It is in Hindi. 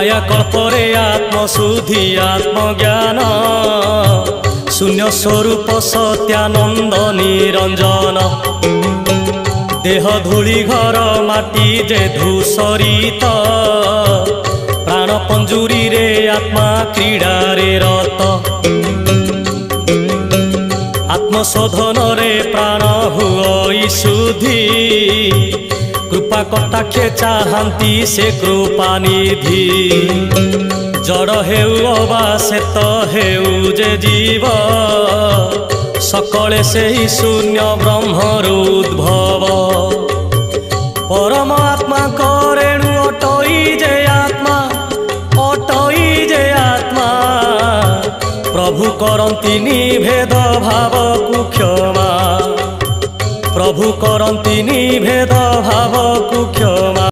माया कल्परे आत्मशुद्धि आत्मज्ञान शून्य स्वरूप सत्यानंद निरंजन देह धूली घर माटी जे धूसरित प्राण पंजुरी रे आत्मा क्रीड़ा रे रत आत्मशोधन रे प्राण हुई शुद्धि कृपा कटाक्षे चाहती से कृपा निधि जड़ हेउ अबा शेत हेउ जे जीव सकले से ही शून्य ब्रह्मर उद्भव परम आत्मा करेणु अटई जे आत्मा प्रभु करती भेद भाव कु क्षमा प्रभु करती भेद भाव कु क्षमा।